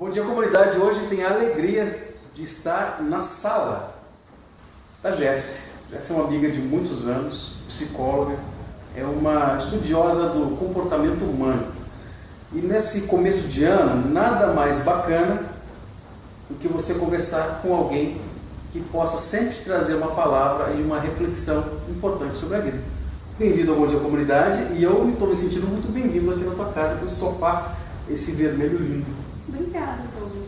Bom Dia Comunidade hoje tem a alegria de estar na sala da Jéssica. Jéssica é uma amiga de muitos anos, psicóloga, é uma estudiosa do comportamento humano. E nesse começo de ano, nada mais bacana do que você conversar com alguém que possa sempre te trazer uma palavra e uma reflexão importante sobre a vida. Bem-vindo ao Bom Dia Comunidade, e eu estou me sentindo muito bem-vindo aqui na tua casa com esse sofá, esse vermelho lindo. Obrigada, Thomas.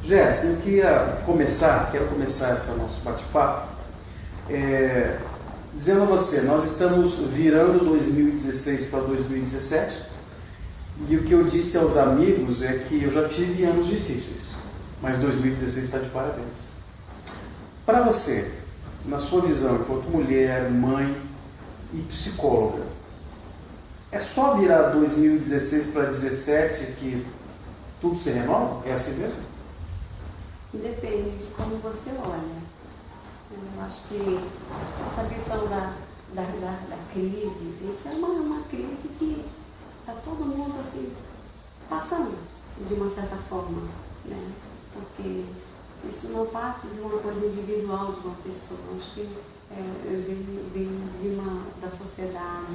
Jéssica, eu quero começar esse nosso bate-papo dizendo a você, nós estamos virando 2016 para 2017, e o que eu disse aos amigos é que eu já tive anos difíceis, mas 2016 está de parabéns. Para você, na sua visão, enquanto mulher, mãe e psicóloga, é só virar 2016 para 2017 que tudo se renova? É assim mesmo? Depende de como você olha. Eu acho que essa questão da crise, isso é uma crise que está todo mundo assim, passando de uma certa forma, né? Porque isso não parte de uma coisa individual de uma pessoa. Eu acho que vem da sociedade,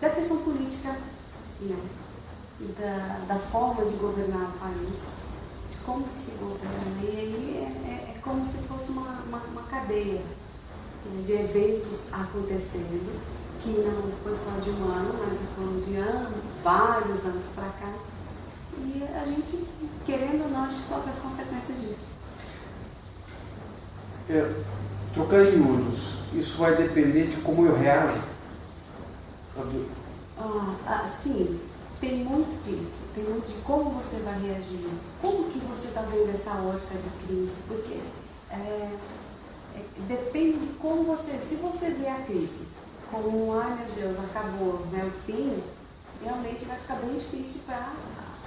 da questão política, né? Da forma de governar o país, de como que se governa. E aí é como se fosse uma cadeia, né, de eventos acontecendo, que não foi só de um ano, mas foram de vários anos para cá. E a gente, querendo ou não, a gente sofre as consequências disso. Trocar em miúdos, isso vai depender de como eu reajo? Sim, tem muito disso, tem muito de como você vai reagir, como que você está vendo essa ótica de crise, porque depende de como você, se você vê a crise como, ai meu Deus, acabou, né, o fim, realmente vai ficar bem difícil para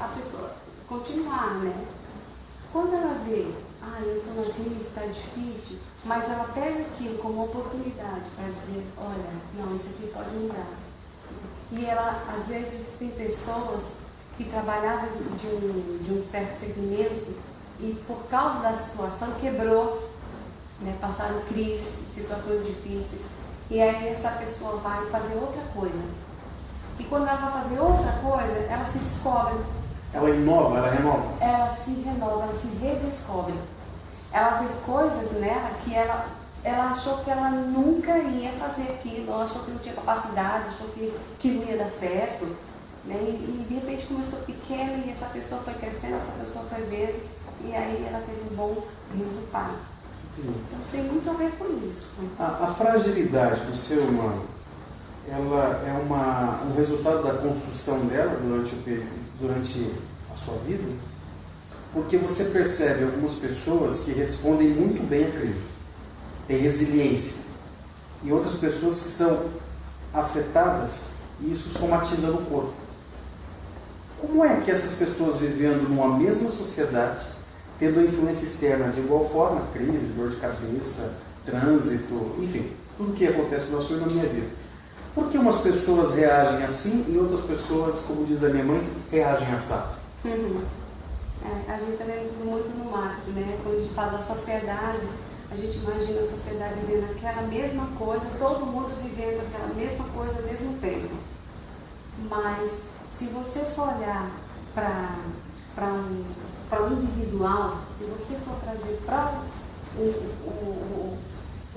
a pessoa continuar, né? Quando ela vê, eu estou na crise, está difícil, mas ela pega aquilo como oportunidade para dizer, olha, não, isso aqui pode mudar. E ela, às vezes, tem pessoas que trabalhavam de um certo segmento e por causa da situação quebrou, né, passaram crises, situações difíceis, e aí essa pessoa vai fazer outra coisa. E quando ela vai fazer outra coisa, ela se descobre. Ela inova, ela renova? Ela se renova, ela se redescobre. Ela vê coisas nela que ela achou que ela nunca ia fazer aquilo, ela achou que não tinha capacidade, achou que não ia dar certo, né? E de repente começou pequena e essa pessoa foi crescendo, essa pessoa foi vendo, e aí ela teve um bom resultado. Entendi. Então tem muito a ver com isso. A fragilidade do ser humano, ela é um resultado da construção dela durante a sua vida? Porque você percebe algumas pessoas que respondem muito bem à crise, têm resiliência, e outras pessoas que são afetadas e isso somatiza no corpo. Como é que essas pessoas vivendo numa mesma sociedade, tendo a influência externa de igual forma, crise, dor de cabeça, trânsito, enfim, tudo que acontece na sua e na minha vida, por que umas pessoas reagem assim e outras pessoas, como diz a minha mãe, reagem assado? A gente está vendo tudo muito no macro, né? Quando a gente fala da sociedade, a gente imagina a sociedade vivendo aquela mesma coisa, todo mundo vivendo aquela mesma coisa ao mesmo tempo. Mas se você for olhar para o individual, se você for trazer para o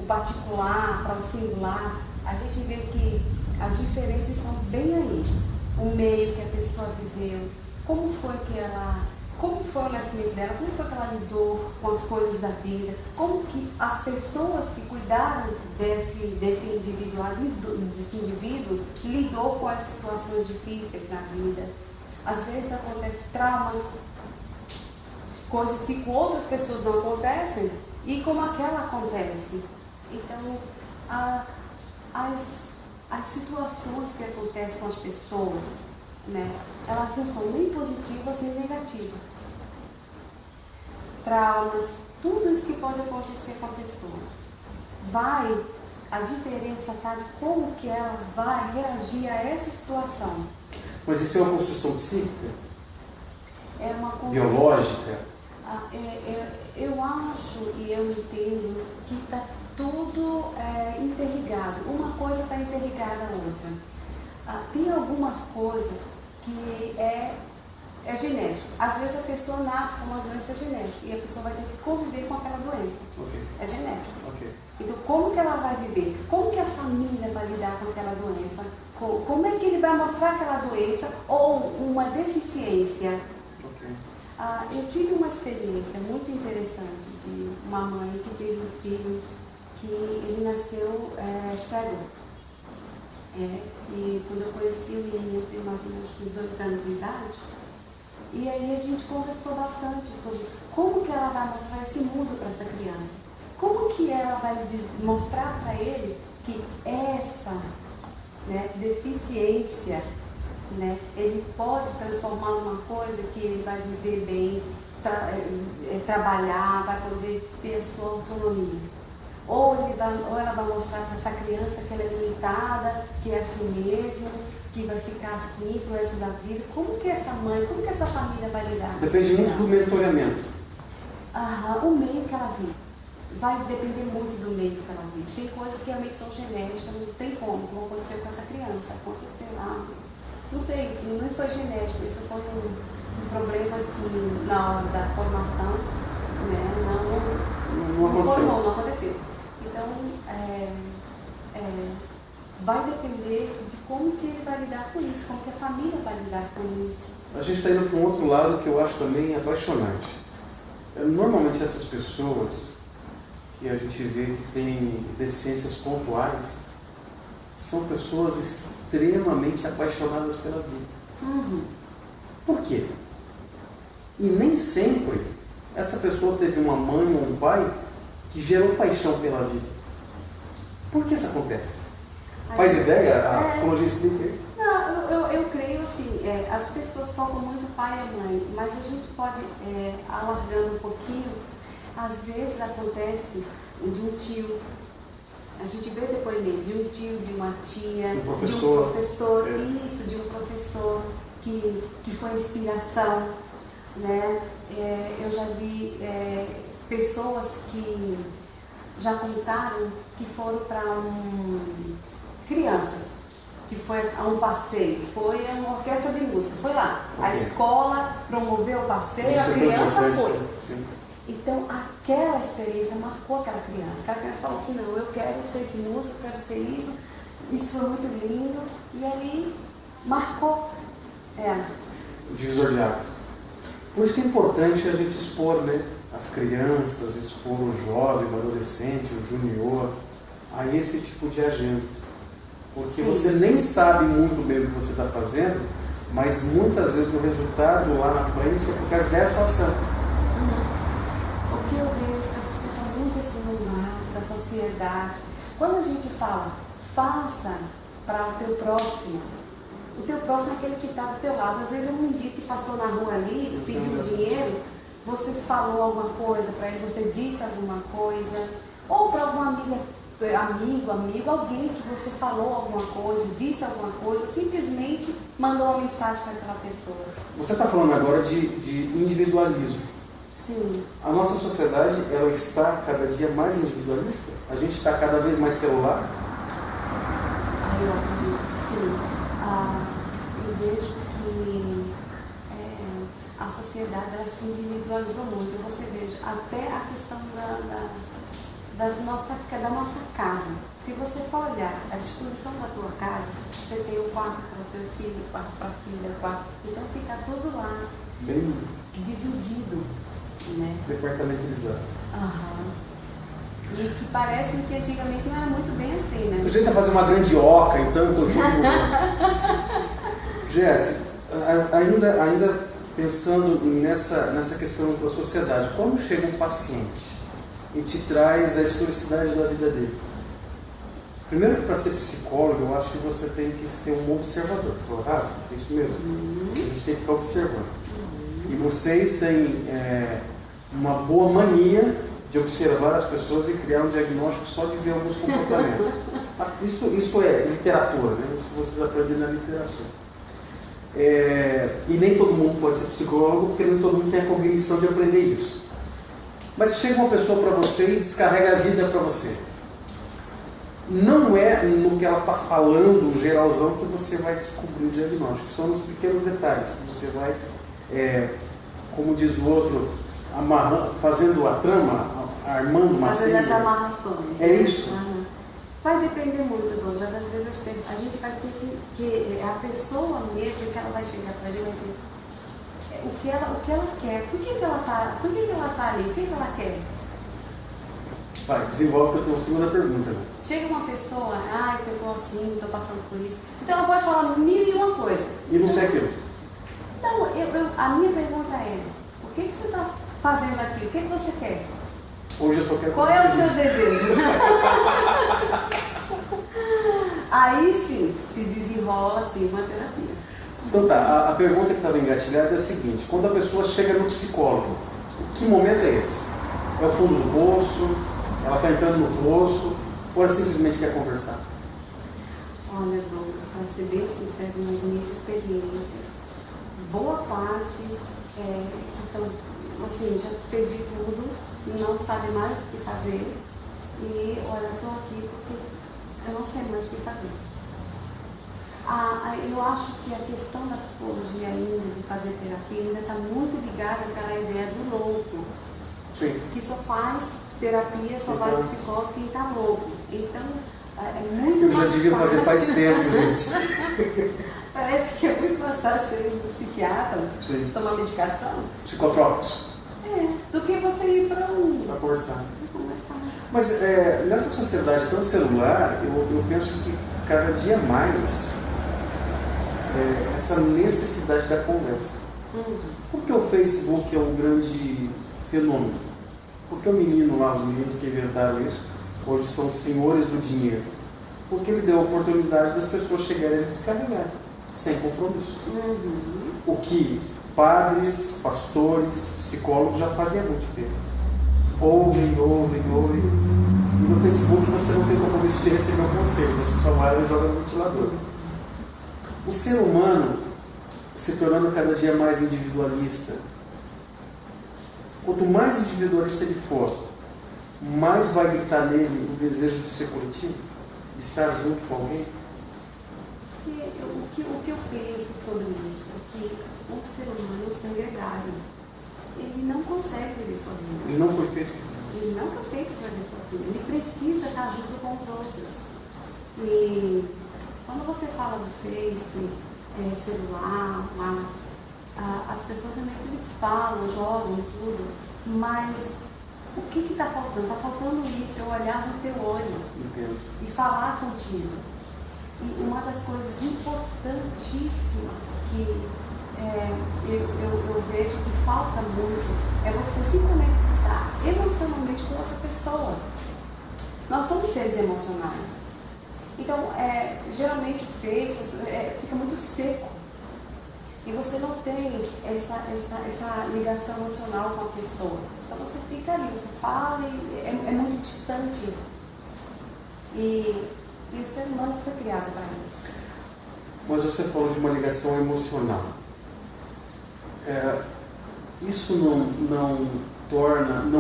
particular, para o singular, a gente vê que as diferenças estão bem aí. O meio que a pessoa viveu, como foi o nascimento dela, como foi que ela lidou com as coisas da vida, como que as pessoas que cuidaram desse indivíduo lidou com as situações difíceis na vida. Às vezes acontecem traumas, coisas que com outras pessoas não acontecem e como aquela acontece. Então, as situações que acontecem com as pessoas, né, elas não são nem positivas nem negativas. Traumas, tudo isso que pode acontecer com a pessoa. A diferença está de como que ela vai reagir a essa situação. Mas isso é uma construção psíquica? É uma construção biológica? Eu acho e eu entendo que está tudo interligado. Uma coisa está interligada à outra. Tem algumas coisas que é genético. Às vezes a pessoa nasce com uma doença genética e a pessoa vai ter que conviver com aquela doença. Okay. É genético. Okay. Então, como que ela vai viver? Como que a família vai lidar com aquela doença? Como é que ele vai mostrar aquela doença ou uma deficiência? Okay. Eu tive uma experiência muito interessante de uma mãe que teve um filho que ele nasceu cego. E quando eu conheci o menino, eu tinha mais ou menos uns 2 anos de idade. E aí a gente conversou bastante sobre como que ela vai mostrar esse mundo para essa criança. Como que ela vai mostrar para ele que essa deficiência, ele pode transformar numa coisa que ele vai viver bem, trabalhar, vai poder ter a sua autonomia. Ou ela vai mostrar para essa criança que ela é limitada, que é assim mesmo, que vai ficar assim pro resto da vida. Como que essa mãe, como que essa família vai lidar? Depende muito do mentoramento. O meio que ela vive. Vai depender muito do meio que ela vive. Tem coisas que realmente são genéticas, não tem como acontecer com essa criança. Aconteceu lá, não sei, não foi genético, isso foi um problema que na hora da formação não aconteceu. Então, vai depender de como que ele vai lidar com isso, como que a família vai lidar com isso. A gente está indo para um outro lado que eu acho também apaixonante. Normalmente essas pessoas que a gente vê que têm deficiências pontuais são pessoas extremamente apaixonadas pela vida. Uhum. Por quê? E nem sempre essa pessoa teve uma mãe ou um pai que gerou paixão pela vida. Por que isso acontece? Faz ideia? A psicologia explica isso? Não, eu creio assim, as pessoas focam muito pai e mãe, mas a gente pode, alargando um pouquinho, às vezes acontece de um tio, a gente vê depoimento de um tio, de uma tia, de um professor, de um professor que foi inspiração, né? Eu já vi pessoas que já contaram que foram para crianças, que foi a um passeio, foi a uma orquestra de música, foi lá. Okay. A escola promoveu o passeio, a criança foi. Sim. Então, aquela experiência marcou aquela criança. Aquela criança falou assim, não, eu quero ser esse músico, eu quero ser isso foi muito lindo, e ali marcou ela. O divisor de águas. Por isso que é importante a gente expor, as crianças, expor o jovem, o adolescente, o junior, a esse tipo de agenda. Porque você nem sabe muito bem o que você está fazendo, mas muitas vezes o resultado lá na frente é por causa dessa ação. O que eu vejo que as pessoas são muito assim no mar, da sociedade. Quando a gente fala, faça para o teu próximo é aquele que está do teu lado. Às vezes um dia que passou na rua ali, pedindo dinheiro, você falou alguma coisa para ele, você disse alguma coisa, ou para alguma amigo, alguém que você falou alguma coisa, disse alguma coisa, ou simplesmente mandou uma mensagem para aquela pessoa. Você está falando agora de individualismo. Sim. A nossa sociedade, ela está cada dia mais individualista? A gente está cada vez mais celular? Eu acredito que sim. Eu vejo que a sociedade ela se individualizou muito. Você veja, até a questão da nossa casa. Se você for olhar a disposição da tua casa, você tem um quarto para o teu filho, um quarto para a filha, um quarto. Então fica tudo lá, bem dividido, departamentalizado. E que parece que antigamente não era muito bem assim, né? A gente está fazendo uma grande oca, então, por tudo. Jéssica, ainda pensando nessa questão da sociedade, quando chega um paciente e te traz a historicidade da vida dele, primeiro que para ser psicólogo, eu acho que você tem que ser um observador, correto? É isso mesmo. A gente tem que ficar observando. E vocês têm uma boa mania de observar as pessoas e criar um diagnóstico só de ver alguns comportamentos. Isso é literatura, Isso vocês aprendem na literatura. E nem todo mundo pode ser psicólogo, porque nem todo mundo tem a cognição de aprender isso. Mas chega uma pessoa para você e descarrega a vida para você. Não é no que ela está falando, o geralzão, que você vai descobrir o diagnóstico. São nos pequenos detalhes que você vai, como diz o outro, fazendo a trama, armando uma fazendo as amarrações. É isso. Uhum. Vai depender muito, Douglas. Às vezes a gente vai ter que a pessoa mesmo, que ela vai chegar para a gente e vai dizer o que ela quer, por que ela está ali, o que ela quer. Vai, desenvolve, que eu tenho uma segunda pergunta. Né? Chega uma pessoa, que eu estou assim, estou passando por isso. Então ela pode falar mil e uma coisa. E não sei aquilo. Então, a minha pergunta é, o que você está fazendo aqui? O que você quer? Hoje eu só quero... Qual é o seu desejo? Aí sim, se desenrola assim uma terapia. Então tá, a pergunta que estava engatilhada é a seguinte: quando a pessoa chega no psicólogo, que momento é esse? É o fundo do poço? Ela está entrando no poço? Ou ela simplesmente quer conversar? Olha, Douglas, para ser bem sincero, nas minhas experiências, boa parte, então, assim, já fez de tudo, não sabe mais o que fazer, e olha, estou aqui porque eu não sei mais o que fazer. Eu acho que a questão da psicologia ainda, de fazer terapia, ainda está muito ligada àquela ideia do louco. Sim. Que só faz terapia, só vai ao psicólogo quem está louco. Então, é muito eu já mais devia fácil. fazer faz tempo, gente. Parece que é muito mais fácil ser um psiquiatra, tomar medicação. Psicotrópicos. Do que você ir para Para conversar. Mas nessa sociedade tão celular, eu penso que cada dia mais essa necessidade da conversa. Porque o Facebook é um grande fenômeno? Porque o menino lá, os meninos que inventaram isso, hoje são senhores do dinheiro. Porque ele deu a oportunidade das pessoas chegarem a descarregar, sem compromisso. O que padres, pastores, psicólogos já faziam há muito tempo. Ouvem. E no Facebook você não tem compromisso de receber um conselho, você só vai e joga no ventilador. O ser humano se tornando cada dia mais individualista. Quanto mais individualista ele for, mais vai gritar nele o desejo de ser coletivo, de estar junto com alguém. O que eu penso sobre isso é que um ser humano é um ser gregário. Ele não consegue viver sozinho. Ele não foi feito. Ele não foi feito para viver sozinho. Ele precisa estar junto com os outros. E quando você fala do Face, celular, as pessoas realmente eles falam, jogam tudo, mas o que está faltando? Está faltando isso, eu olhar no teu olho. Entendo. E falar contigo. E uma das coisas importantíssimas que eu vejo que falta muito é você se conectar emocionalmente com outra pessoa. Nós somos seres emocionais. Então, geralmente o Face fica muito seco. E você não tem essa ligação emocional com a pessoa. Então você fica ali, você fala e é muito distante. E o ser humano foi criado para isso. Mas você falou de uma ligação emocional. Isso não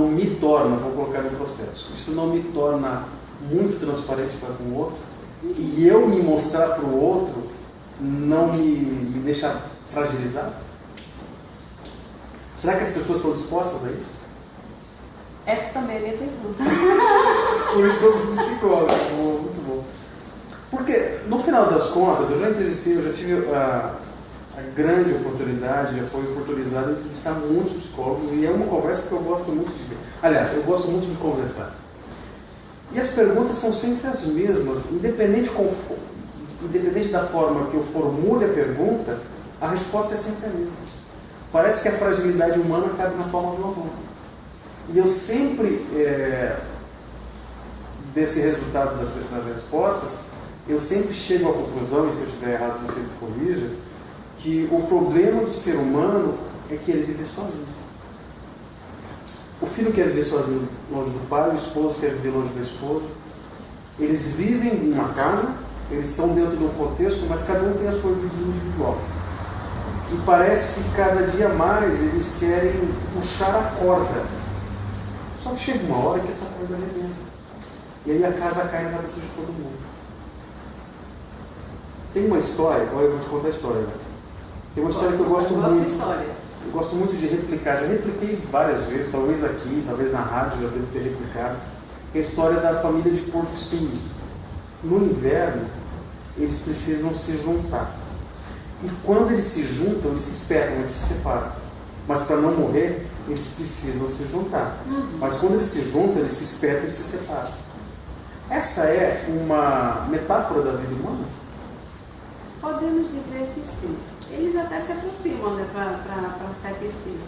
me torna, vou colocar no processo, isso não me torna muito transparente para com o outro, e eu me mostrar para o outro não me deixa fragilizado? Será que as pessoas estão dispostas a isso? Essa também é a minha pergunta. Por isso que eu sou psicólogo, muito bom. Porque, no final das contas, eu já tive a grande oportunidade, já fui oportunizado de entrevistar muitos psicólogos, e é uma conversa que eu gosto muito de ver. Aliás, eu gosto muito de conversar. E as perguntas são sempre as mesmas, independente da forma que eu formule a pergunta, a resposta é sempre a mesma. Parece que a fragilidade humana cabe na palma de uma mão. E eu sempre, desse resultado das respostas, eu sempre chego à conclusão, e se eu estiver errado você me corrija, que o problema do ser humano é que ele vive sozinho. O filho quer viver sozinho longe do pai, o esposo quer viver longe da esposa. Eles vivem em uma casa, eles estão dentro de um contexto, mas cada um tem a sua vida individual. E parece que cada dia mais eles querem puxar a corda. Só que chega uma hora que essa corda arrebenta. E aí a casa cai na cabeça de todo mundo. Tem uma história, olha, eu vou te contar a história. Tem uma história que eu gosto muito. Eu gosto muito de replicar. Já repliquei várias vezes, talvez aqui, talvez na rádio, já devo ter replicado. É a história da família de Porto Espinho. No inverno, eles precisam se juntar. E quando eles se juntam, eles se espetam, eles se separam. Mas para não morrer, eles precisam se juntar. Mas quando eles se juntam, eles se espetam e se separam. Essa é uma metáfora da vida humana? Podemos dizer que sim. Eles até se aproximam, né, para se aquecer.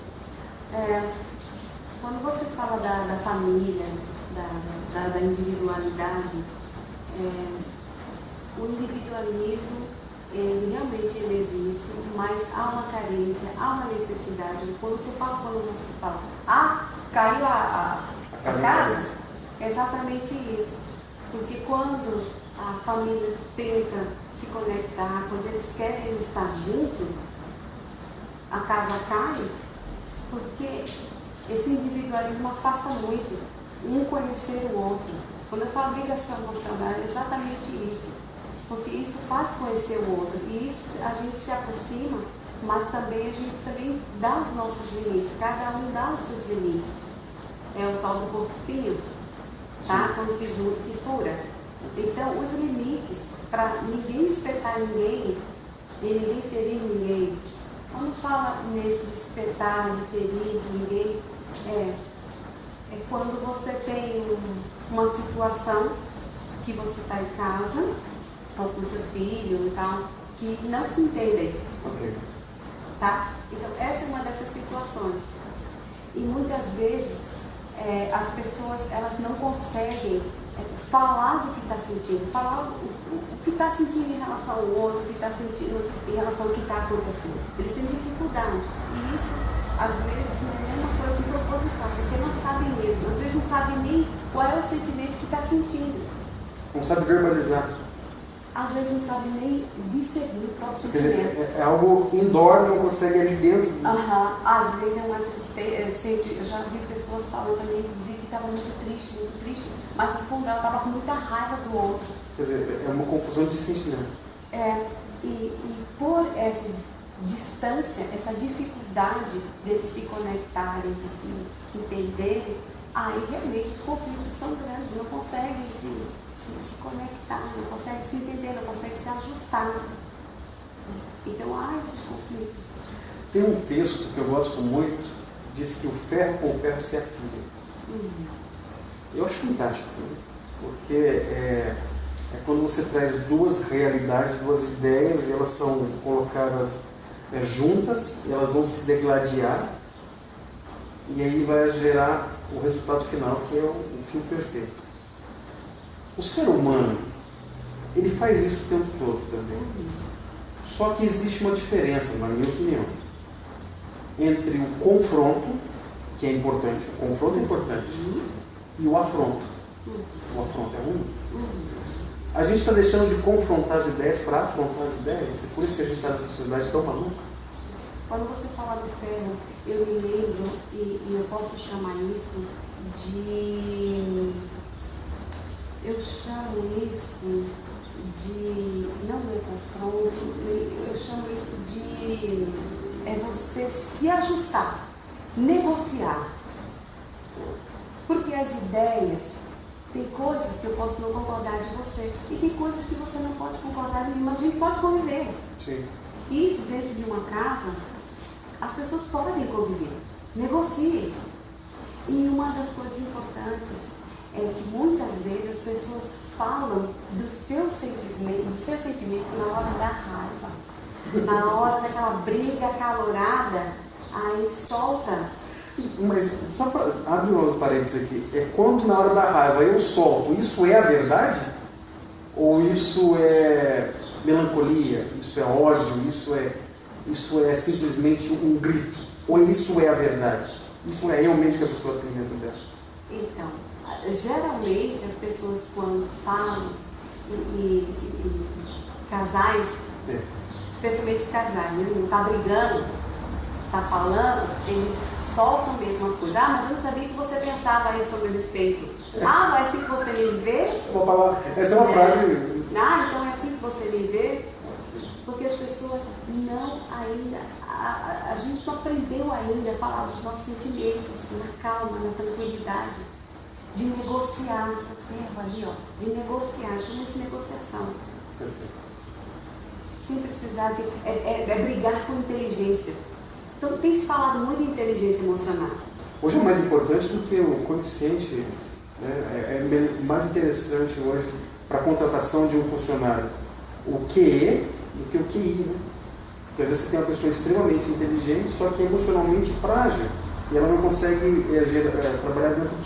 Quando você fala da família, da individualidade, o individualismo, ele realmente existe, mas há uma carência, há uma necessidade. Quando você fala, caiu a casa, é exatamente isso. Porque quando a família tenta se conectar, quando eles querem estar juntos, a casa cai, porque esse individualismo afasta muito, um conhecer o outro. Quando eu falo ligação emocional, é exatamente isso, porque isso faz conhecer o outro, e isso a gente se aproxima, mas também a gente também dá os nossos limites, cada um dá os seus limites. É o tal do porco espinho, tá? Quando se junta e fura. Então, os limites, para ninguém espetar ninguém e ninguém ferir ninguém. Quando fala nesse de espetar, de ferir ninguém, é quando você tem uma situação que você está em casa, ou com seu filho e tal, que não se entendem. Okay. Tá? Então, essa é uma dessas situações. E muitas vezes, as pessoas elas não conseguem falar do que está sentindo, falar o que está sentindo em relação ao outro, o que está sentindo em relação ao que está acontecendo. Eles têm dificuldade. E isso, às vezes, não é uma coisa proposital, porque não sabem mesmo. Às vezes não sabem nem qual é o sentimento que está sentindo. Não sabe verbalizar. Às vezes não sabe nem discernir o próprio sentimento. É algo indoor, não consegue ali dentro. Às vezes é uma tristeza. Eu já vi pessoas falando também que diziam que estava muito triste, mas no fundo ela estava com muita raiva do outro. Quer dizer, é uma confusão de sentimento. E por essa distância, essa dificuldade de se conectarem, de se entenderem, aí realmente os conflitos são grandes, não conseguem se conectar, não conseguem se entender, não conseguem se ajustar. Então há esses conflitos. Tem um texto que eu gosto muito, diz que o ferro com o ferro se afia. Eu acho fantástico, porque é quando você traz duas realidades, duas ideias, e elas são colocadas juntas, e elas vão se degladiar, e aí vai gerar o resultado final, que é o fio perfeito. O ser humano, ele faz isso o tempo todo também. Só que existe uma diferença, na minha opinião, entre o confronto, que é importante, o confronto é importante, e o afronto. O afronto é ruim. A gente está deixando de confrontar as ideias para afrontar as ideias. É por isso que a gente está nessa sociedade tão maluca. Quando você fala do ferro, eu me lembro, e eu posso chamar isso de... Eu chamo isso de... Não é confronto, eu chamo isso de... você se ajustar, negociar. Porque as ideias... Tem coisas que eu posso não concordar de você, e tem coisas que você não pode concordar de mim, mas a gente pode conviver. Sim. Isso dentro de uma casa, as pessoas podem conviver, negociem. E uma das coisas importantes é que muitas vezes as pessoas falam dos seus sentimentos na hora da raiva, na hora daquela briga acalorada, aí solta. Mas, só para abrir um parênteses aqui, é quando na hora da raiva eu solto, isso é a verdade? Ou isso é melancolia, isso é ódio, isso é simplesmente um grito? Ou isso é a verdade? Isso é realmente o que a pessoa tem dentro dela? Então, geralmente as pessoas quando falam, e casais especialmente casais, né? Não tá brigando, tá falando, eles soltam mesmo as coisas. Ah, mas eu não sabia que você pensava aí sobre o respeito. Ah, não é assim que você me vê? Vou falar, essa é uma frase. Ah, então é assim que você me vê? Porque as pessoas não ainda, a gente não aprendeu ainda a falar dos nossos sentimentos na calma, na tranquilidade, de negociar, observa ali, ó, de negociar, chama-se negociação. Sem precisar de, brigar com inteligência. Então tem se falado muito de inteligência emocional. Hoje é mais importante do que o coeficiente, né? É mais interessante hoje para a contratação de um funcionário o QE do que o QI, né? Porque às vezes você tem uma pessoa extremamente inteligente, só que emocionalmente frágil, e ela não consegue trabalhar dentro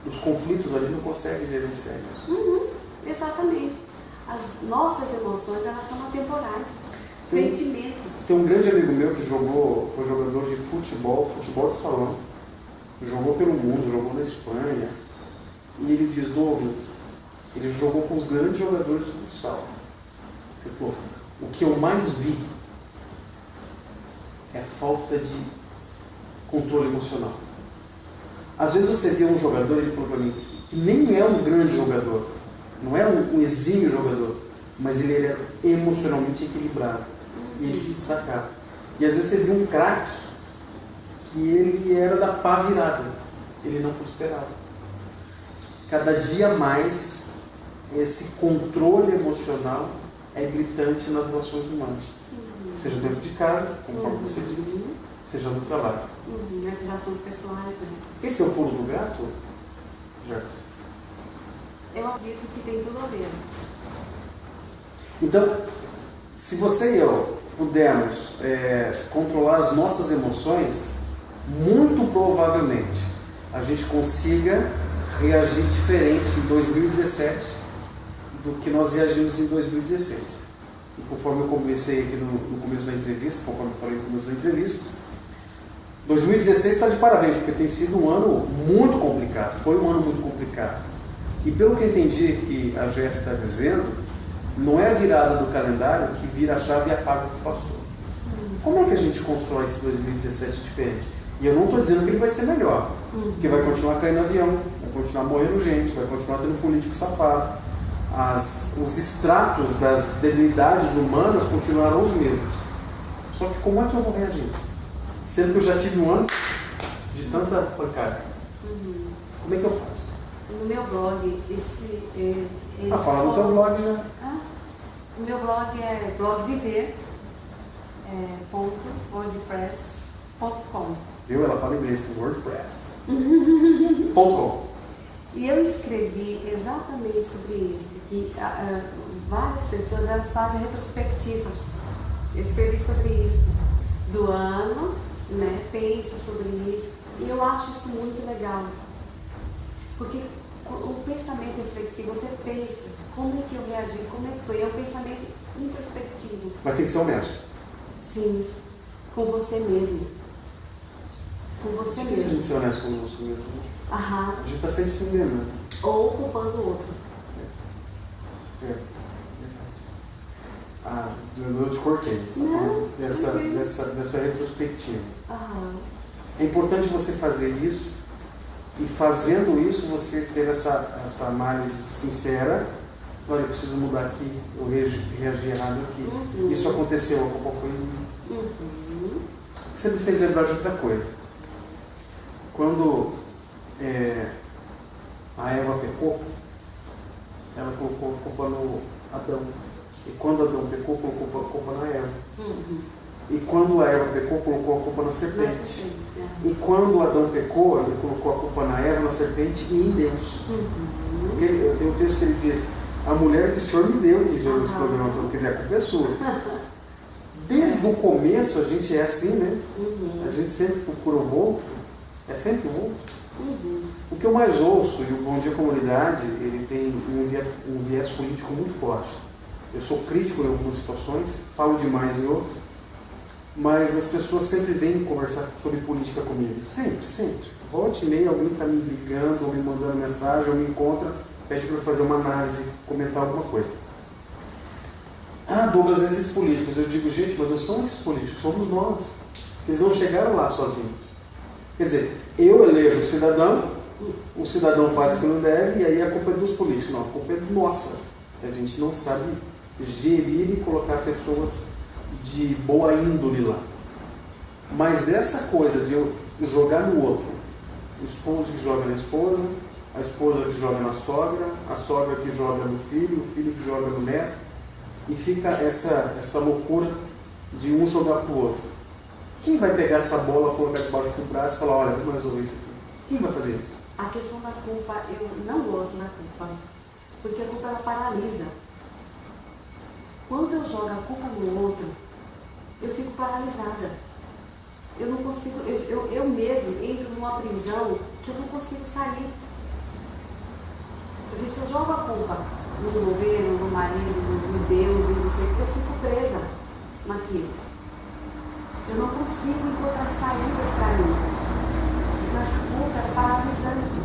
dos conflitos ali, não consegue gerenciar isso. Exatamente. As nossas emoções, elas são atemporais. Sentimentos. Tem um grande amigo meu que foi jogador de futebol de salão, jogou pelo mundo, jogou na Espanha, e ele diz: Douglas, ele jogou com os grandes jogadores do futsal. Ele falou: o que eu mais vi é a falta de controle emocional. Às vezes você vê um jogador, ele falou para mim, que nem é um grande jogador, não é um exímio jogador, mas ele era emocionalmente equilibrado e ele se destacava. E às vezes você vê um craque que ele era da pá virada, ele não prosperava. Cada dia mais esse controle emocional é gritante nas relações humanas, seja dentro de casa, conforme você diz, seja no trabalho. Nas relações pessoais, né? Esse é o pulo do gato, Jefferson? Eu acredito que tem tudo a ver. Então, se você e eu pudermos controlar as nossas emoções, muito provavelmente a gente consiga reagir diferente em 2017 do que nós reagimos em 2016. E conforme eu comecei aqui no começo da entrevista, conforme eu falei no começo da entrevista, 2016 está de parabéns, porque tem sido um ano muito complicado, foi um ano muito complicado. E pelo que eu entendi que a Jéssica está dizendo, não é a virada do calendário que vira a chave e apaga o que passou. Como é que a gente constrói esse 2017 diferente? E eu não estou dizendo que ele vai ser melhor, porque vai continuar caindo avião, vai continuar morrendo gente, vai continuar tendo político safado. Os extratos das debilidades humanas continuarão os mesmos. Só que como é que eu vou reagir? Sendo que eu já tive um ano de tanta pancada. Como é que eu faço? No meu blog, fala no teu blog já. O meu blog é blogviver.wordpress.com. Viu? Ela fala inglês, wordpress.com. E eu escrevi exatamente sobre isso, que várias pessoas elas fazem retrospectiva. Eu escrevi sobre isso do ano, né? Pensa sobre isso. E eu acho isso muito legal. Porque o pensamento reflexivo, você pensa, como é que eu reagi, como é que foi? É um pensamento introspectivo. Mas tem que ser honesto. Sim, com você mesmo. Com você mesmo. Se a gente ser honesto com você mesmo, Aham. a gente está sempre se enganando. Ou culpando o outro. Eu te cortei. Você está falando dessa retrospectiva. É importante você fazer isso, e fazendo isso você ter essa análise sincera. Olha, eu preciso mudar aqui, eu reagi errado aqui. Isso aconteceu, a culpa foi minha. Você me fez lembrar de outra coisa. Quando a Eva pecou, ela colocou a culpa no Adão. E quando Adão pecou, colocou a culpa na Eva. E quando a Eva pecou, colocou a culpa na serpente. E quando Adão pecou, ele colocou a culpa na Eva, na serpente e em Deus. Tem um texto que ele diz: a mulher que o Senhor me deu, que gerou esse problema todo, quer dizer, a culpa é sua. Desde o começo a gente é assim, né? A gente sempre procura o outro, é sempre o outro. O que eu mais ouço, e o Bom Dia Comunidade, ele tem um viés político muito forte. Eu sou crítico em algumas situações, falo demais em outras, mas as pessoas sempre vêm conversar sobre política comigo. Sempre. Volte e meia, alguém está me ligando, ou me mandando mensagem, ou me encontra, pede para eu fazer uma análise, comentar alguma coisa. Ah, Douglas, esses políticos. Eu digo, gente, mas não são esses políticos, somos nós. Eles não chegaram lá sozinhos. Quer dizer, eu elejo o cidadão faz o que não deve, e aí a culpa é dos políticos. Não, a culpa é nossa. A gente não sabe gerir e colocar pessoas de boa índole lá. Mas essa coisa de eu jogar no outro, o esposo que joga na esposa, a esposa que joga na sogra, a sogra que joga no filho, o filho que joga no neto, e fica essa loucura de um jogar pro outro. Quem vai pegar essa bola, colocar debaixo do braço e falar, olha, vamos resolver isso aqui? Quem vai fazer isso? A questão da culpa, eu não gosto da culpa, porque a culpa ela paralisa. Quando eu jogo a culpa no outro, eu fico paralisada. Eu não consigo, eu mesmo entro numa prisão que eu não consigo sair. Porque se eu jogo a culpa no governo, no marido, no Deus e não sei o que, eu fico presa naquilo. Eu não consigo encontrar saídas para mim. Então essa culpa é paralisante.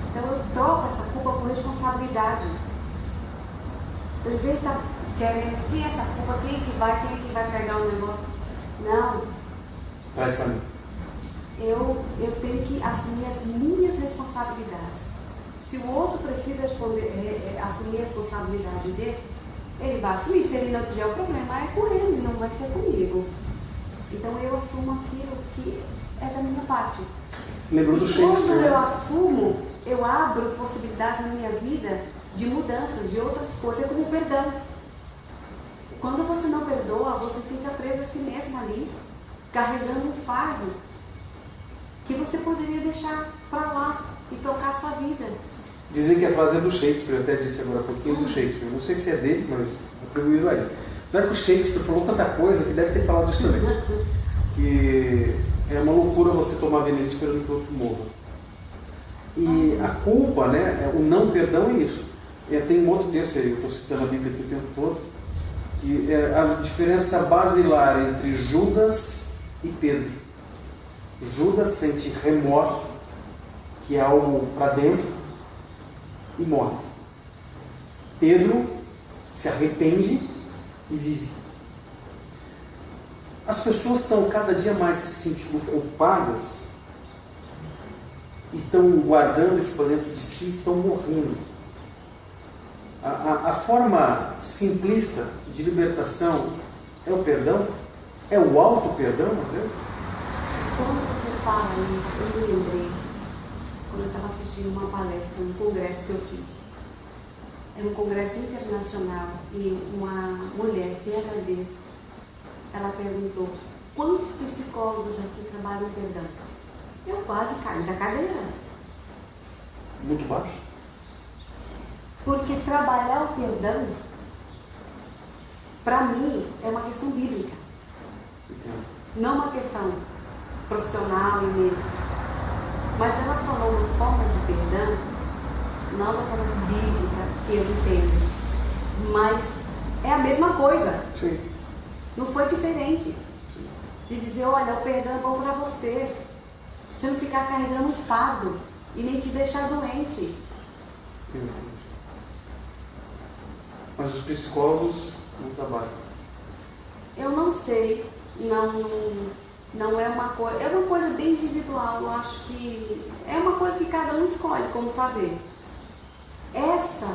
Então eu troco essa culpa por responsabilidade. Eu, em vez de estar querendo, quem é essa culpa, quem é que vai pegar o negócio? Não. Traz para mim. Eu tenho que assumir as minhas responsabilidades. Se o outro precisa assumir a responsabilidade dele, ele vai assumir. Se ele não tiver o problema, é com ele, não vai ser comigo. Então eu assumo aquilo que é da minha parte. Lembrou do Shakespeare? Quando eu assumo, eu abro possibilidades na minha vida de mudanças, de outras coisas, como o perdão. Quando você não perdoa, você fica preso a si mesmo ali, carregando um fardo que você poderia deixar para lá e tocar a sua vida. Dizem que a frase é do Shakespeare, eu até disse agora há pouquinho do Shakespeare. Não sei se é dele, mas atribuído a ele. Apesar que o Shakespeare falou tanta coisa que deve ter falado isso também. Que é uma loucura você tomar veneno esperando que o outro morra. E a culpa, né, o não perdão é isso. Tem um outro texto aí, eu estou citando a Bíblia aqui o tempo todo, que é a diferença basilar entre Judas e Pedro. Judas sente remorso, que é algo para dentro, e morre. Pedro se arrepende e vive. As pessoas estão cada dia mais se sentindo culpadas e estão guardando isso para dentro de si, estão morrendo. A forma simplista de libertação é o perdão? É o auto-perdão, às vezes? Quando você fala isso, eu me lembrei, quando eu estava assistindo uma palestra, um congresso que eu fiz. Era um congresso internacional e uma mulher, PhD, ela perguntou, quantos psicólogos aqui trabalham perdão? Eu quase caí da cadeira. Muito baixo? Porque trabalhar o perdão, para mim, é uma questão bíblica. Entendo. Não uma questão profissional e médica. Mas ela falou uma forma de perdão, não daquelas bíblicas que eu entendo, mas é a mesma coisa. Sim. Não foi diferente. De dizer, olha, o perdão é bom para você. Você não ficar carregando um fardo e nem te deixar doente. Mas os psicólogos não trabalham. Eu não sei, não é uma coisa, é uma coisa bem individual. Eu acho que é uma coisa que cada um escolhe como fazer. Essa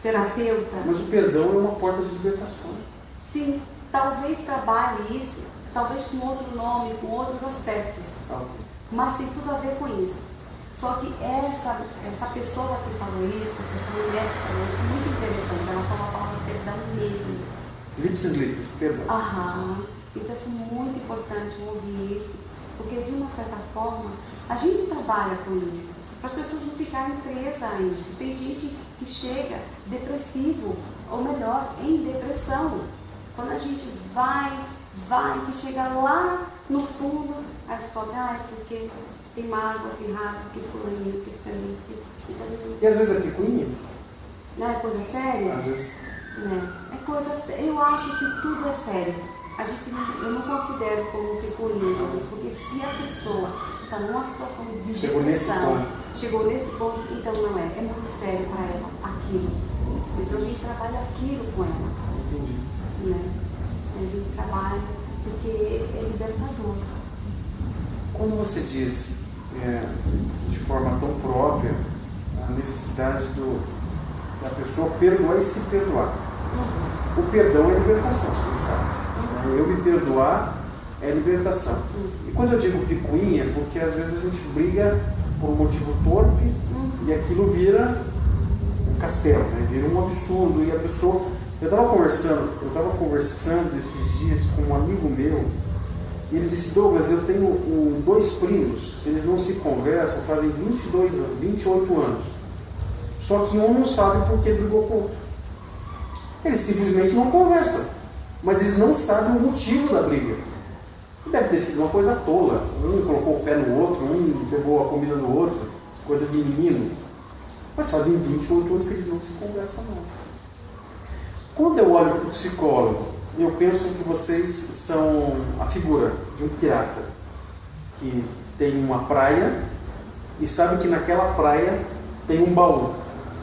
terapeuta... Mas o perdão é uma porta de libertação. Sim, talvez trabalhe isso, talvez com outro nome, com outros aspectos. Mas tem tudo a ver com isso. Só que essa pessoa que falou isso, essa mulher que falou isso, muito interessante. Ela falou a palavra perdão mesmo. Lipsis litris, perdão. Aham. Então foi muito importante ouvir isso, porque de uma certa forma a gente trabalha com isso, para as pessoas não ficarem presas a isso. Tem gente que chega depressivo, ou melhor, em depressão. Quando a gente vai, que chega lá no fundo, aí descobre, é porque tem mágoa, tem raiva, porque fulaninho, porque escaninho, porque... E às vezes é picuinha? Não é coisa séria? Às vezes. É coisa séria. Eu acho que tudo é sério. Eu não considero como picuinha, porque se a pessoa está numa situação de depressão, chegou nesse ponto, então não é. É muito sério para ela aquilo. Então a gente trabalha aquilo com ela. Entendi. Né? A gente trabalha porque é libertador. Quando você diz de forma tão própria a necessidade da pessoa perdoar e se perdoar. O perdão é libertação, você sabe. Eu me perdoar é libertação. E quando eu digo picuinha, é porque às vezes a gente briga por um motivo torpe e aquilo vira um castelo, né? Vira um absurdo. E a pessoa... Eu estava conversando esses dias com um amigo meu e ele disse: Douglas, eu tenho 2 primos, eles não se conversam fazem 28 anos. Só que um não sabe por que brigou com o outro. Eles simplesmente não conversam, mas eles não sabem o motivo da briga. Deve ter sido uma coisa tola. Um colocou o pé no outro, um pegou a comida do outro, coisa de menino. Mas fazem 28 anos que eles não se conversam mais. Quando eu olho para o psicólogo, eu penso que vocês são a figura de um pirata que tem uma praia e sabe que naquela praia tem um baú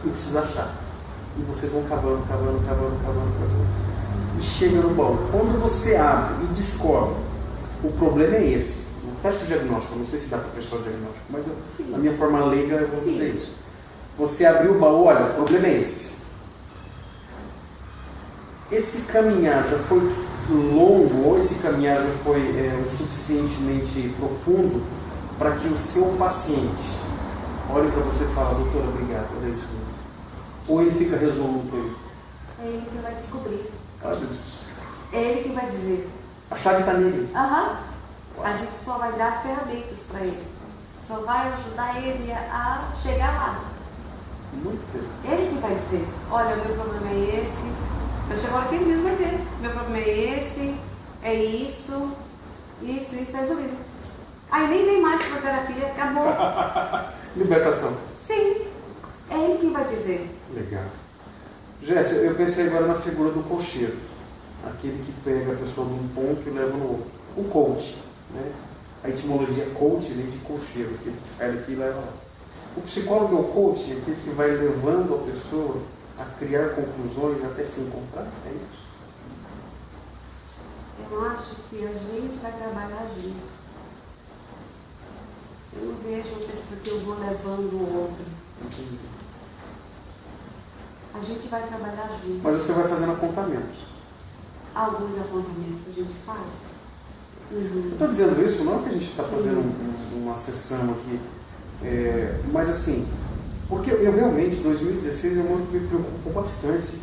e precisa achar. E vocês vão cavando. E chega no baú. Quando você abre e descobre, o problema é esse. Não fecha o diagnóstico, não sei se dá para fechar o diagnóstico, mas na minha forma leiga eu vou dizer isso. Você abriu o baú, olha, o problema é esse. Esse caminhar já foi longo ou esse caminhar já foi o suficientemente profundo para que o seu paciente olhe para você e fale: doutora, obrigado, era isso mesmo. Ou ele fica resoluto aí? É ele que vai descobrir. Ah, meu Deus. É ele que vai dizer. A chave está nele. A gente só vai dar ferramentas para ele. Só vai ajudar ele a chegar lá. Muito interessante. Ele que vai dizer: olha, o meu problema é esse. Eu chego agora que ele mesmo vai dizer: meu problema é esse, é isso, está resolvido. Aí nem vem mais para terapia, acabou. Libertação. Sim, é ele quem vai dizer. Legal. Jéssica, eu pensei agora na figura do cocheiro. Aquele que pega a pessoa de um ponto e leva no outro. O coach. Né? A etimologia coach vem de cocheiro, aquele que sai daqui e leva lá. O psicólogo é o coach, aquele que vai levando a pessoa a criar conclusões até se encontrar. É isso? Eu acho que a gente vai trabalhar junto. Eu não vejo uma pessoa que eu vou levando o outro. Entendi. A gente vai trabalhar junto. Mas você vai fazendo apontamentos. Alguns apontamentos a gente faz. Eu estou dizendo isso não é que a gente está fazendo uma sessão aqui, mas assim, porque eu realmente, 2016, eu me preocupo bastante.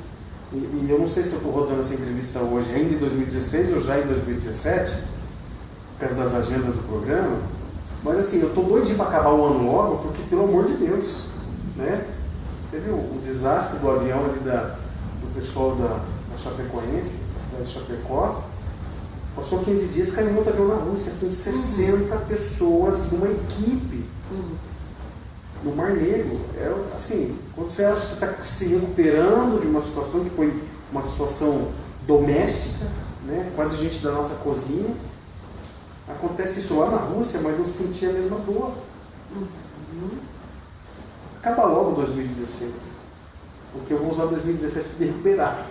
E eu não sei se eu estou rodando essa entrevista hoje ainda em 2016 ou já em 2017, por causa das agendas do programa, mas assim, eu estou doidinho para acabar o ano logo, porque pelo amor de Deus, né? Teve o desastre do avião ali do pessoal da Chapecoense, da cidade de Chapecó. Passou 15 dias, caiu um outro avião na Rússia com 60 pessoas de uma equipe no Mar Negro. É assim, quando você acha que você está se recuperando de uma situação que foi uma situação doméstica, né? Quase gente da nossa cozinha, acontece isso lá na Rússia, mas eu senti a mesma dor. Acaba logo 2016, porque eu vou usar 2017 para me recuperar.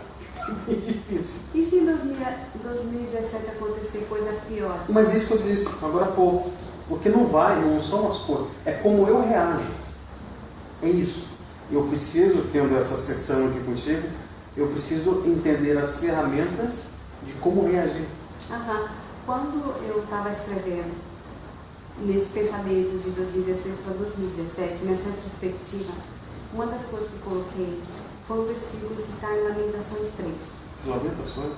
É bem difícil. E se em 2017 acontecer coisas piores? Mas isso que eu disse agora há pouco, porque não são as coisas, é como eu reajo. É isso. Eu preciso, tendo essa sessão aqui contigo, eu preciso entender as ferramentas de como reagir. Quando eu estava escrevendo nesse pensamento de 2016 para 2017, nessa retrospectiva, uma das coisas que coloquei foi um versículo que está em Lamentações 3. Lamentações?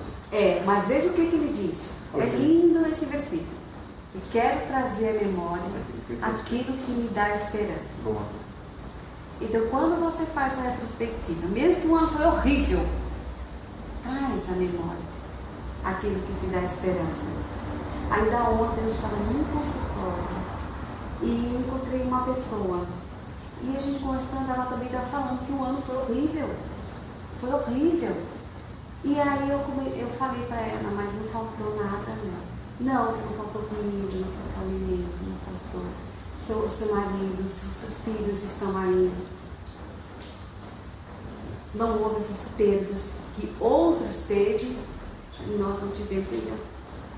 Mas veja o que ele diz. Okay. É lindo esse versículo. E quero trazer à memória aquilo que me dá esperança. Boa. Então, quando você faz uma retrospectiva, mesmo que o ano foi horrível, traz à memória aquilo que te dá esperança. Ainda ontem eu estava num consultório e encontrei uma pessoa. E a gente conversando, ela também estava falando que o ano foi horrível. Foi horrível. E aí eu falei para ela: mas não faltou nada, não. Não faltou comida, não faltou alimento, não faltou seu marido, seus filhos estão aí. não houve essas perdas que outros teve e nós não tivemos. Então,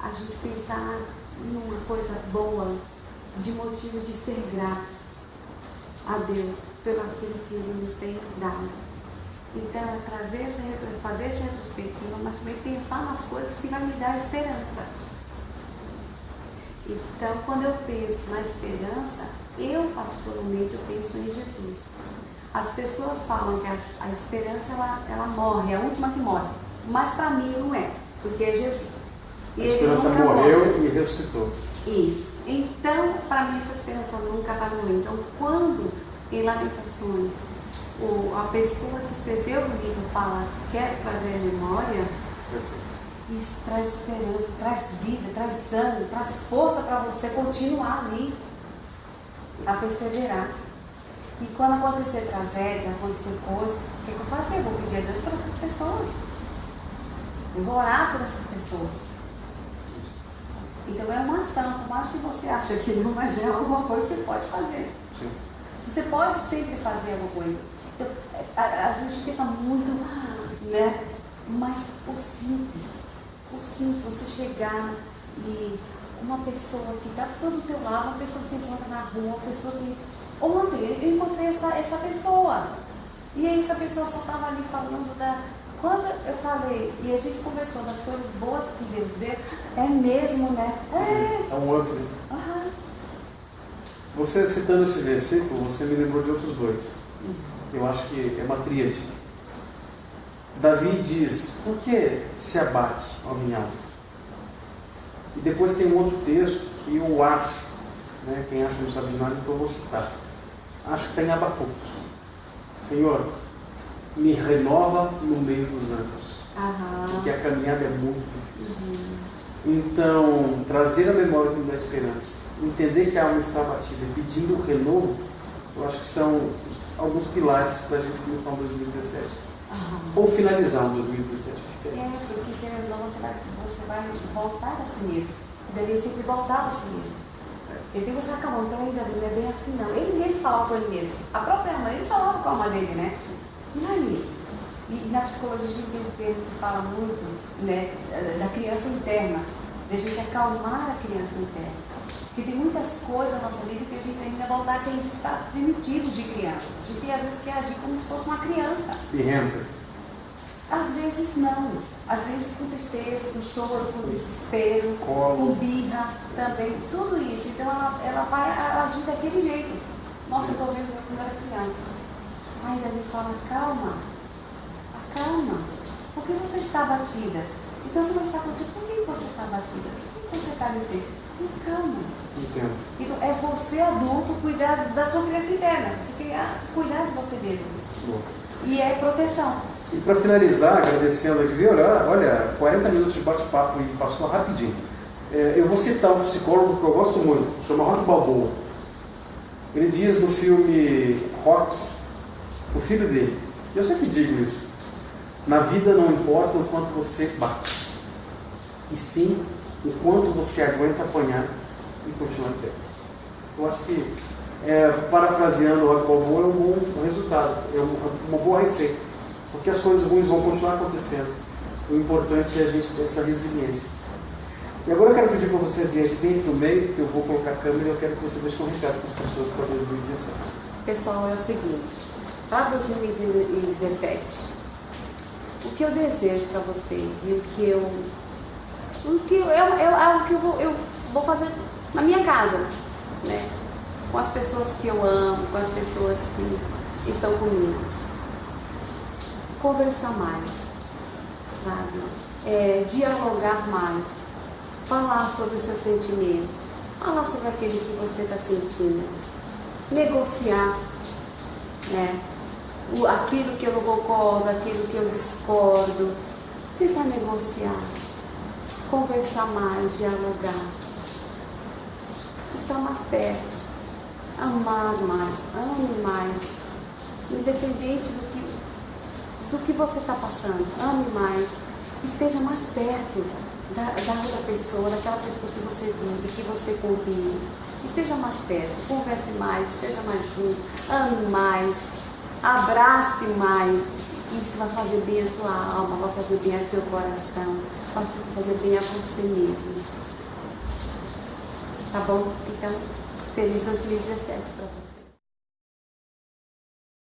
a gente pensar numa coisa boa, de motivo de ser gratos a Deus pelo aquilo que Ele nos tem dado. Então, fazer essa retrospectiva, mas também pensar nas coisas que vai me dar esperança. Então, quando eu penso na esperança, eu particularmente eu penso em Jesus. As pessoas falam que a esperança ela morre, é a última que morre. Mas para mim não é, porque é Jesus. E a esperança morreu e ressuscitou. Isso. Então, para mim essa esperança nunca vai morrer. Então, quando em Lamentações a pessoa que escreveu o livro fala que quer trazer a memória, isso traz esperança, traz vida, traz ânimo, traz força para você continuar ali, a perseverar. E quando acontecer tragédia, acontecer coisas, o que eu faço? Eu vou pedir a Deus por essas pessoas. Eu vou orar por essas pessoas. Então é uma ação, por mais que você ache que não, mas é alguma coisa que você pode fazer. Sim. Você pode sempre fazer alguma coisa. Então, às vezes a gente pensa muito, né? Mas o simples, você chegar e uma pessoa que está do teu lado, uma pessoa que se encontra na rua, uma pessoa que... Ontem eu encontrei essa pessoa. E aí essa pessoa só estava ali falando da... Quando eu falei, e a gente conversou das coisas boas que Deus deu, é mesmo, né? É um outro. Uhum. Você citando esse versículo, você me lembrou de outros dois. Eu acho que é uma tríade. Davi diz, por que se abate, ó minha alma? E depois tem um outro texto que eu acho, né, quem acha não sabe de nada, então eu vou chutar. Acho que está em Abacuque. Senhor, me renova no meio dos anos. Porque a caminhada é muito difícil. Então, trazer a memória que me dá esperança, entender que a alma está abatida, pedindo o renovo, eu acho que são alguns pilares para a gente começar um 2017. Ou finalizar um 2017. Porque querendo ou não, você vai voltar a si mesmo. Deve sempre voltar a si mesmo. E tem você acabou, então ainda não é bem assim não. Ele mesmo falava com ele mesmo. A própria mãe, ele falava com a alma dele, né? E aí? E na psicologia a gente tem um termo que fala muito, né, da criança interna, de a gente acalmar a criança interna. Porque tem muitas coisas na nossa vida que a gente ainda voltar àqueles estados primitivos de criança. A gente às vezes quer agir como se fosse uma criança. Birrenta. Às vezes não. Às vezes com tristeza, com choro, com desespero, com birra também, tudo isso. Então ela vai agir daquele jeito. Nossa, eu estou vendo quando eu era criança. Aí Davi fala, calma, acalma, porque você está abatida. Então eu vou conversar com você, por que você está abatida? Por que você está nesse jeito? Calma. Entendo. Então é você adulto cuidar da sua criança interna. Você tem que cuidar de você mesmo. Bom. E é proteção. E para finalizar, agradecendo aqui, olha, 40 minutos de bate-papo e passou rapidinho. Eu vou citar um psicólogo que eu gosto muito, chama Rock Balboa. Ele diz no filme Rock, o filho dele, eu sempre digo isso, na vida não importa o quanto você bate, e sim o quanto você aguenta apanhar e continuar em pé. Eu acho que, parafraseando o Rock Balboa, é um bom resultado, é uma boa receita. Porque as coisas ruins vão continuar acontecendo. O importante é a gente ter essa resiliência. E agora eu quero pedir para você vir aqui bem no meio, porque eu vou colocar a câmera e eu quero que você deixe um recado para as pessoas para 2017. Pessoal, é o seguinte, para 2017, o que eu desejo para vocês e o que eu vou fazer na minha casa, né? Com as pessoas que eu amo, com as pessoas que estão comigo. Conversar mais, sabe? Dialogar mais, falar sobre os seus sentimentos, falar sobre aquilo que você está sentindo, negociar, né? Aquilo que eu não concordo, aquilo que eu discordo, tentar negociar, conversar mais, dialogar, estar mais perto, amar mais, ame mais, independente do que você está passando, ame mais, esteja mais perto da outra pessoa, daquela pessoa que você vive, que você convive, esteja mais perto, converse mais, esteja mais junto, ame mais, abrace mais, Isso vai fazer bem a tua alma, vai fazer bem ao teu coração, vai fazer bem a você mesmo. Tá bom? Então, feliz 2017 para você.